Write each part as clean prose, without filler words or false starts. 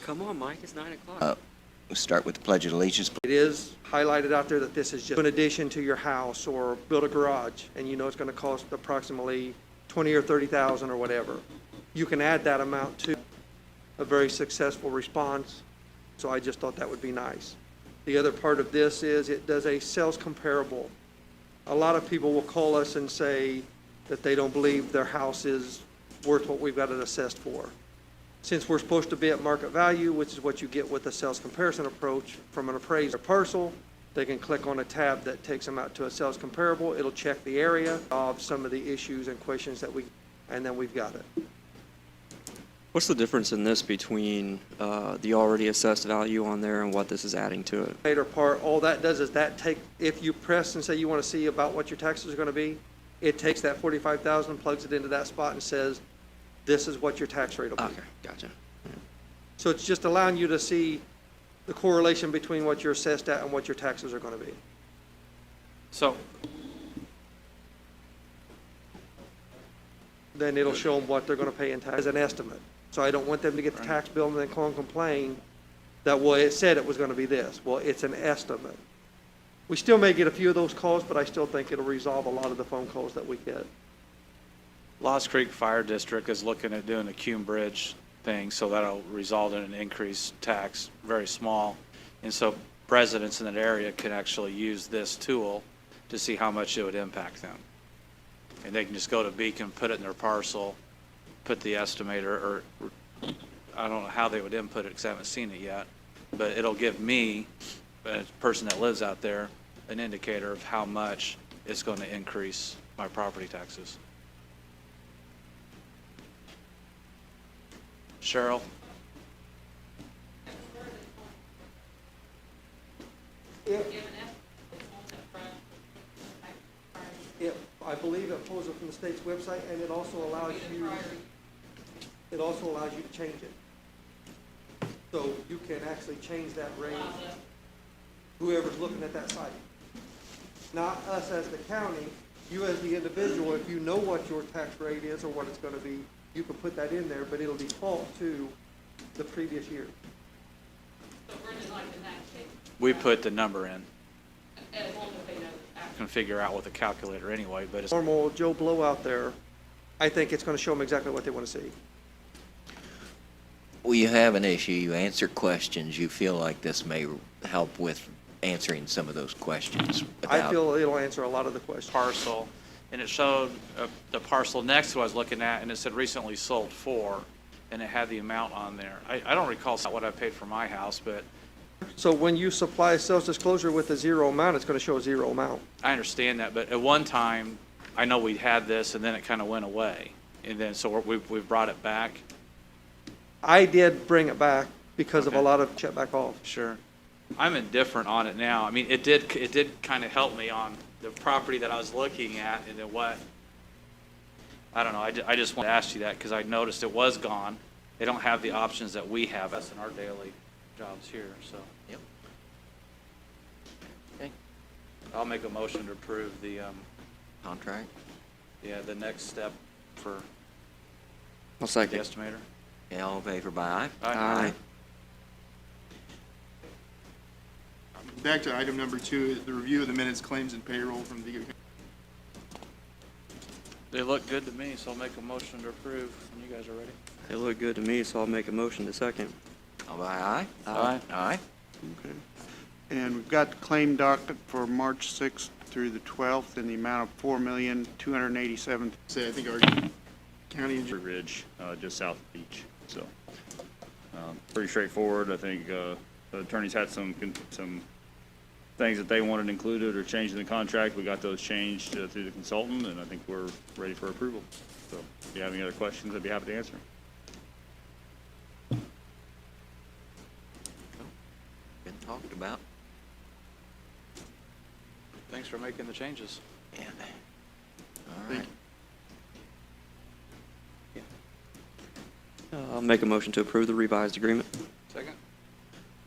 Come on, Mike, it's 9 o'clock. We'll start with the Pledge of Allegiance. It is highlighted out there that this is just an addition to your house or build a garage, and you know it's going to cost approximately 20 or 30,000 or whatever. You can add that amount to a very successful response, so I just thought that would be nice. The other part of this is it does a sales comparable. A lot of people will call us and say that they don't believe their house is worth what we've got it assessed for. Since we're supposed to be at market value, which is what you get with a sales comparison approach from an appraiser parcel, they can click on a tab that takes them out to a sales comparable. It'll check the area of some of the issues and questions that and then we've got it. What's the difference in this between the already assessed value on there and what this is adding to it? Later part, all that does is if you press and say you want to see about what your taxes are going to be, it takes that 45,000, plugs it into that spot and says, this is what your tax rate will be. Okay, gotcha. So it's just allowing you to see the correlation between what you're assessed at and what your taxes are going to be. So, Then it'll show them what they're going to pay in tax as an estimate. So I don't want them to get the tax bill and then call and complain that, well, it said it was going to be this. Well, it's an estimate. We still may get a few of those calls, but I still think it'll resolve a lot of the phone calls that we get. Lost Creek Fire District is looking at doing a Cume Bridge thing, so that'll result in an increased tax, very small. And so residents in that area can actually use this tool to see how much it would impact them. And they can just go to Beacon, put it in their parcel, put the estimator, or I don't know how they would input it because I haven't seen it yet, but it'll give me, a person that lives out there, an indicator of how much it's going to increase my property taxes. Cheryl? I believe it pulls it from the state's website, and it also allows you to change it. So you can actually change that rate, whoever's looking at that site. Not us as the county, you as the individual, if you know what your tax rate is or what it's going to be, you can put that in there, but it'll default to the previous year. So we're just like in that case. We put the number in. As long as they know after. Can figure out with a calculator anyway, but it's Normal Joe Blow out there, I think it's going to show them exactly what they want to see. Well, you have an issue, you answer questions, you feel like this may help with answering some of those questions. I feel it'll answer a lot of the questions. parcel, and it showed the parcel next to what I was looking at, and it said recently sold for, and it had the amount on there. I don't recall what I paid for my house, but So when you supply a sales disclosure with a zero amount, it's going to show a zero amount. I understand that. But at one time, I know we had this, and then it kind of went away, and then so we've brought it back. I did bring it back because of a Okay. lot of check back off. Sure. I'm indifferent on it now. I mean, it did kind of help me on the property that I was looking at, and then what, I don't know, I just want to ask you that because I noticed it was gone. They don't have the options that we have us in our daily jobs here, so. Yep. Okay. I'll make a motion to approve the, Contract? the next step for I'll the second. estimator. Yeah, all in favor by aye? Aye. Back to item number 2, the review of the minutes, claims, and payroll from Vigo. They look good to me, so I'll make a motion to approve when you guys are ready. They look good to me, so I'll make a motion to second. All by aye? Aye. Aye. Okay. And we've got the claim docket for March 6th through the 12th in the amount of $4,287,000. Say, I think our county engineer. Ridge, just south of the beach. So, pretty straightforward. I think the attorneys had some things that they wanted included or changed in the contract. We got those changed through the consultant, and I think we're ready for approval. So, if you have any other questions, I'd be happy to answer. Been talked about. Thanks for making the changes. Yeah. All right. I'll make a motion to approve the revised agreement. Second?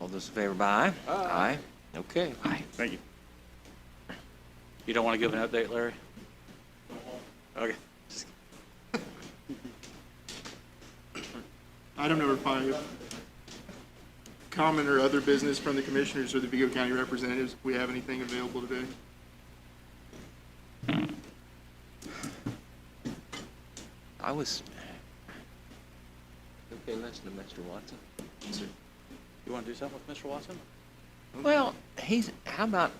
All those in favor by aye? Aye. Okay. Aye. Thank you. You don't want to give an update, Larry? Okay. Item number 5, common or other business from the commissioners or the Vigo County representatives, if we have anything available today? I was, okay, listen to Mr. Watson. You want to do something with Mr. Watson? Well, how about,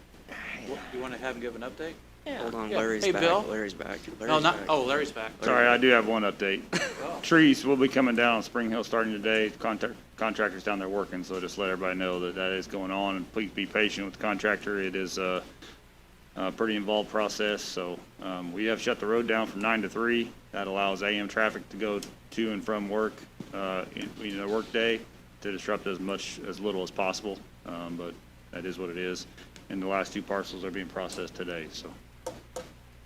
You want to have him give an update? Hold on, Yeah. Larry's Hey, back. Bill. Larry's back. No, Larry's not, back. oh, Larry's back. Sorry, I do have one update. Trees will be coming down on Spring Hill starting today. Contractor's down there working, so just let everybody know that that is going on, and please be patient with the contractor. It is a pretty involved process, so we have shut the road down from 9 to 3. That allows AM traffic to go to and from work in their workday to disrupt as little as possible, but that is what it is. And the last 2 parcels are being processed today, so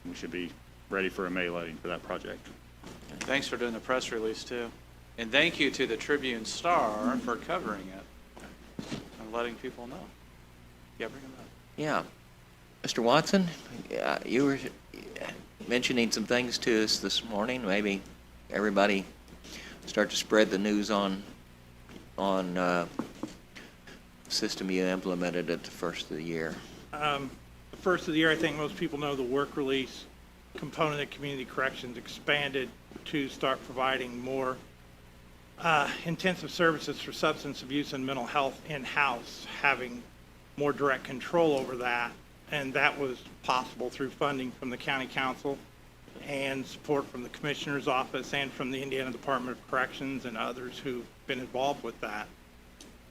we should be ready for a May letting for that project. Thanks for doing the press release, too. And thank you to the Tribune Star for covering it and letting people know. Yeah, bring him up. yeah. Mr. Watson, you were mentioning some things to us this morning. Maybe everybody start to spread the news on the system you implemented at the first of the year. The first of the year, I think most people know the work release component of community corrections expanded to start providing more intensive services for substance abuse and mental health in-house, having more direct control over that. And that was possible through funding from the county council and support from the commissioner's office and from the Indiana Department of Corrections and others who've been involved with that.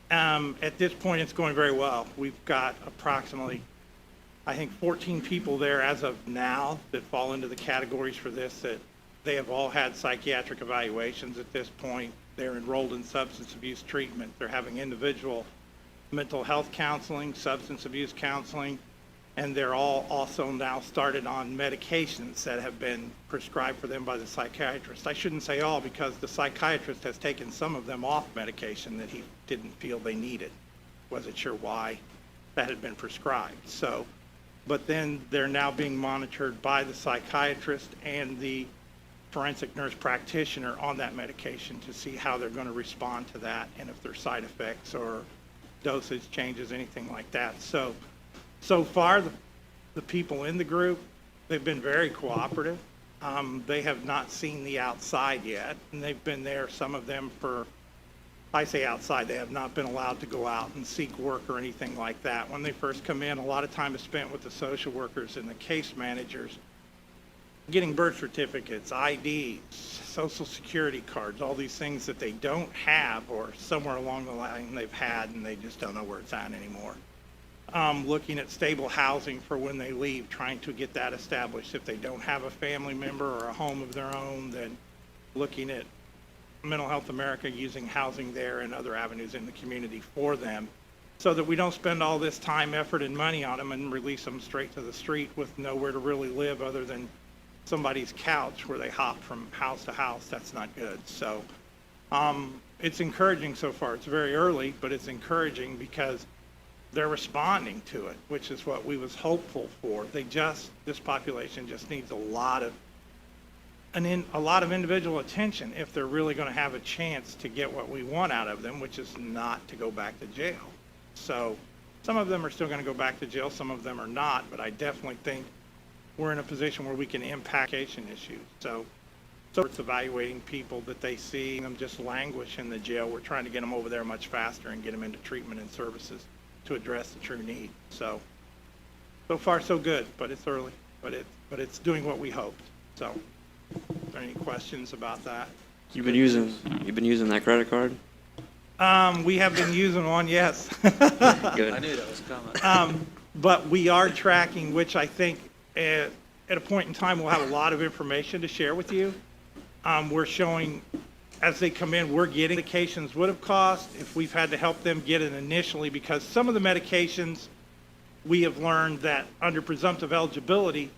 At this point, it's going very well. We've got approximately, I think, 14 people there as of now that fall into the categories for this, that they have all had psychiatric evaluations at this point. They're enrolled in substance abuse treatment. They're having individual mental health counseling, substance abuse counseling, and they're all also now started on medications that have been prescribed for them by the psychiatrist. I shouldn't say all, because the psychiatrist has taken some of them off medication that he didn't feel they needed. Wasn't sure why that had been prescribed. So, but then they're now being monitored by the psychiatrist and the forensic nurse practitioner on that medication to see how they're going to respond to that and if there's side effects or dosage changes, anything like that. So far, the people in the group, they've been very cooperative. They have not seen the outside yet, and they've been there, some of them for, I say outside, they have not been allowed to go out and seek work or anything like that. When they first come in, a lot of time is spent with the social workers and the case managers, getting birth certificates, IDs, social security cards, all these things that they don't have or somewhere along the line they've had and they just don't know where it's at anymore. Looking at stable housing for when they leave, trying to get that established. If they don't have a family member or a home of their own, then looking at Mental Health America using housing there and other avenues in the community for them, so that we don't spend all this time, effort, and money on them and release them straight to the street with nowhere to really live other than somebody's couch where they hop from house to house. That's not good. So it's encouraging so far. It's very early, but it's encouraging because they're responding to it, which is what we was hopeful for. This population just needs a lot of individual attention if they're really going to have a chance to get what we want out of them, which is not to go back to jail. So some of them are still going to go back to jail, some of them are not, but I definitely think we're in a position where we can impact education issues. So it's evaluating people that they see them just languish in the jail. We're trying to get them over there much faster and get them into treatment and services to address the true need. So far so good, but it's early, but it's doing what we hoped. So, are there any questions about that? You've been using that credit card? We have been using one, yes. Good. I knew that was coming. But we are tracking, which I think at a point in time we'll have a lot of information to share with you. We're showing, as they come in, we're getting medications would have cost if we've had to help them get it initially, because some of the medications we have learned that under presumptive eligibility,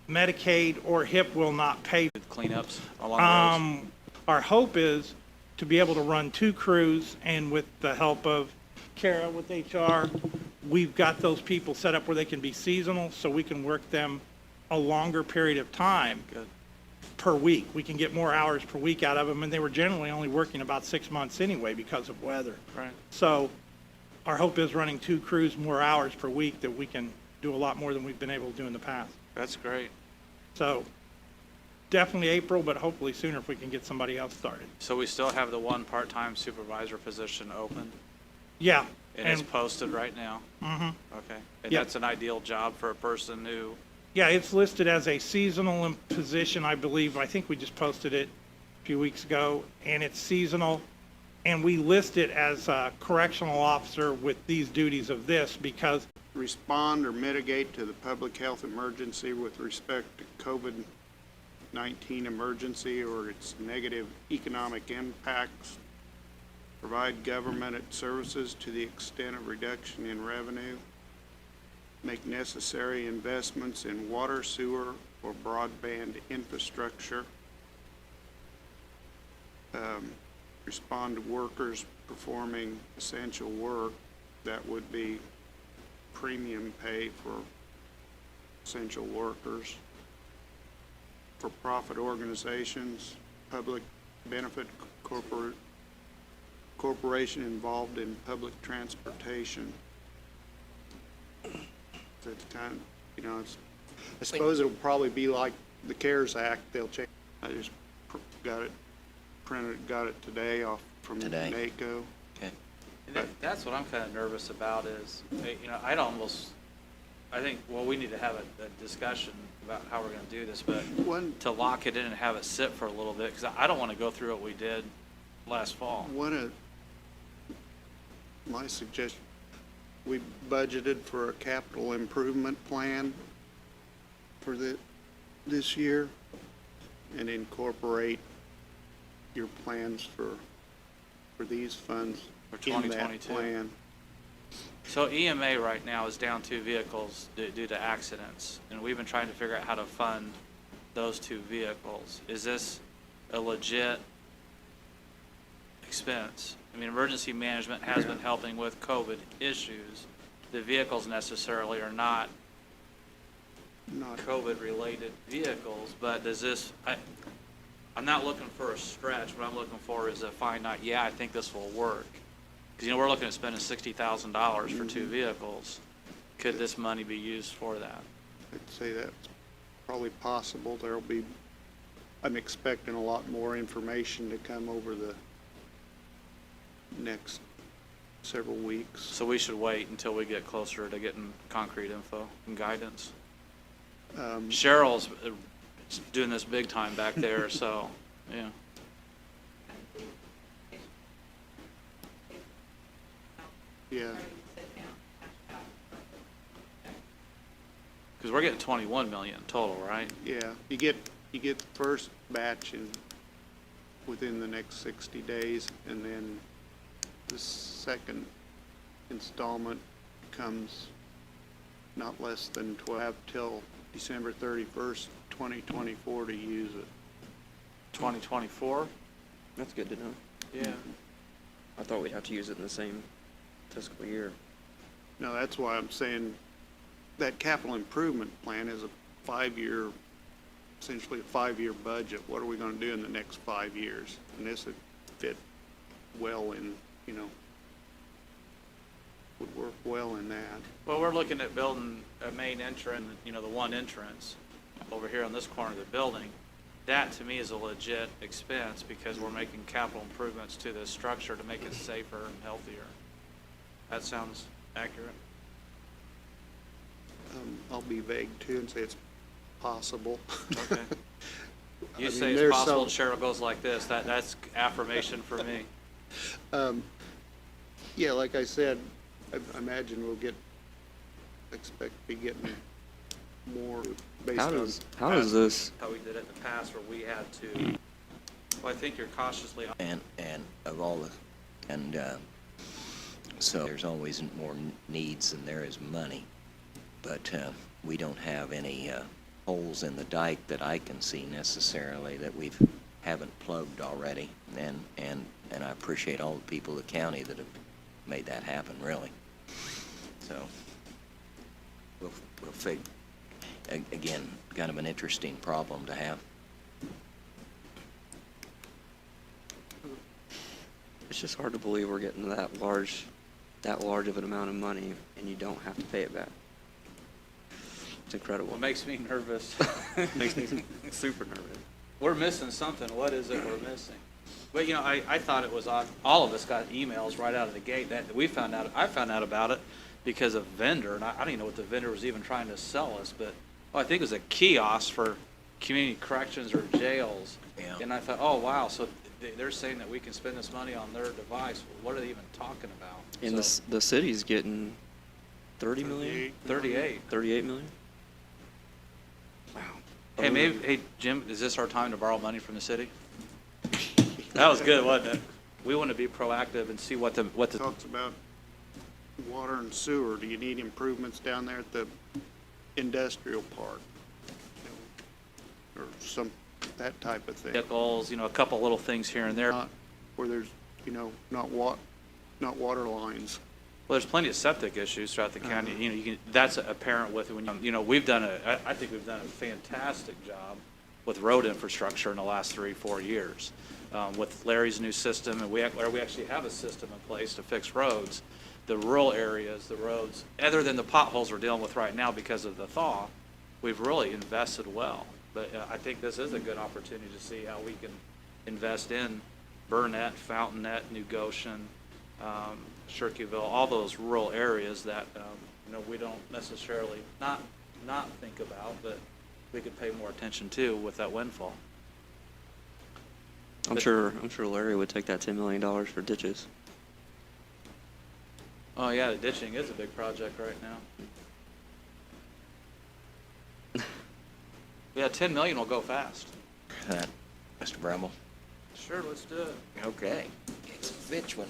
Medicaid or HIP will not pay. Cleanups along the roads. Our hope is to be able to run 2 crews, and with the help of Kara with HR, we've got those people set up where they can be seasonal, so we can work them a longer period of time. Good. Per week. We can get more hours per week out of them, and they were generally only working about 6 months anyway because of weather. Right. So our hope is running 2 crews more hours per week, that we can do a lot more than we've been able to do in the past. That's great. So definitely April, but hopefully sooner if we can get somebody else started. So we still have the one part-time supervisor position open, Yeah. and it's posted right now? Mm-hmm. Okay. And Yep. that's an ideal job for a person who, Yeah, it's listed as a seasonal position, I believe. I think we just posted it a few weeks ago, and it's seasonal. And we list it as a correctional officer with these duties of this because, Respond or mitigate to the public health emergency with respect to COVID-19 emergency or its negative economic impacts. Provide government services to the extent of reduction in revenue. Make necessary investments in water, sewer, or broadband infrastructure. Respond to workers performing essential work. That would be premium pay for essential workers. For profit organizations, public benefit corporation involved in public transportation. So it's kind of, you know, I suppose it'll probably be like the CARES Act. They'll change. I just got it today off from Today. NACO. Okay. and that's what I'm kind of nervous about is, you know, I think, well, we need to have a discussion about how we're going to do this, but One to lock it in and have it sit for a little bit, because I don't want to go through what we did last fall. My suggestion, we budgeted for a capital improvement plan for this year and incorporate your plans for these funds For in that 2022. plan. So EMA right now is down 2 vehicles due to accidents, and we've been trying to figure out how to fund those 2 vehicles. Is this a legit expense? I mean, emergency management has been helping with COVID issues. The vehicles necessarily are not Not, COVID-related vehicles, but does this, I'm not looking for a stretch. What I'm looking for is a finite, yeah, I think this will work. Because, you know, we're looking at spending $60,000 for 2 vehicles. Could this money be used for that? I'd say that's probably possible. I'm expecting a lot more information to come over the next several weeks. So we should wait until we get closer to getting concrete info and guidance. Cheryl's doing this big time back there, so, yeah. Yeah, Because we're getting 21 million total, right? yeah. You get the first batch within the next 60 days, and then the second installment comes not less than 12 till December 31st, 2024 to use it. 2024? That's good to know. Yeah. I thought we'd have to use it in the same fiscal year. No, that's why I'm saying that capital improvement plan is essentially a 5-year budget. What are we gonna do in the next 5 years? And this would fit well in, you know, would work well in that. Well, we're looking at building a main entrance, you know, the one entrance over here on this corner of the building. That, to me, is a legit expense because we're making capital improvements to this structure to make it safer and healthier. That sounds accurate. I'll be vague too and say it's possible. Okay. You I say mean, it's there's possible, some- Cheryl goes like this. That's affirmation for me. Yeah, like I said, I imagine expect to be getting more based How on. does this, How we did it in the past where we had to, well, I think you're cautiously, And of all the, and so there's always more needs than there is money. But we don't have any holes in the dike that I can see necessarily that we haven't plugged already. And I appreciate all the people of the county that have made that happen, really. So we'll figure, again, kind of an interesting problem to have. it's just hard to believe we're getting that large that large of an amount of money and you don't have to pay it back. It's incredible. What makes me nervous, Makes me super nervous. we're missing something. What is it we're missing? But, you know, I thought it was odd. All of us got emails right out of the gate that I found out about it because of vendor, and I don't even know what the vendor was even trying to sell us, but, I think it was a kiosk for community corrections or jails. Yeah. And I thought, oh, wow, so they're saying that we can spend this money on their device. What are they even talking about? And So, the city's getting 30 million, 38. 38 million? Wow. Hey, hey, Jim, is this our time to borrow money from the city? That was good, wasn't it? We want to be proactive and see what the Talks about water and sewer. Do you need improvements down there at the industrial park? Or some, that type of thing? vehicles, a couple little things here and there. Not where there's, not water lines. Well, there's plenty of septic issues throughout the county. That's apparent with when we've done I think we've done a fantastic job with road infrastructure in the last 3-4 years. With Larry's new system, and we actually have a system in place to fix roads. The rural areas, the roads, other than the potholes we're dealing with right now because of the thaw, we've really invested well. But I think this is a good opportunity to see how we can invest in Burnett, Fountainette, New Goshen, Shirkyville, all those rural areas that we don't necessarily not think about, but we could pay more attention to with that windfall. I'm sure Larry would take that $10 million for ditches. Oh yeah, the ditching is a big project right now. Yeah, 10 million will go fast. That, Mr. Bramble? Sure, let's do it. Okay. It's a bitch when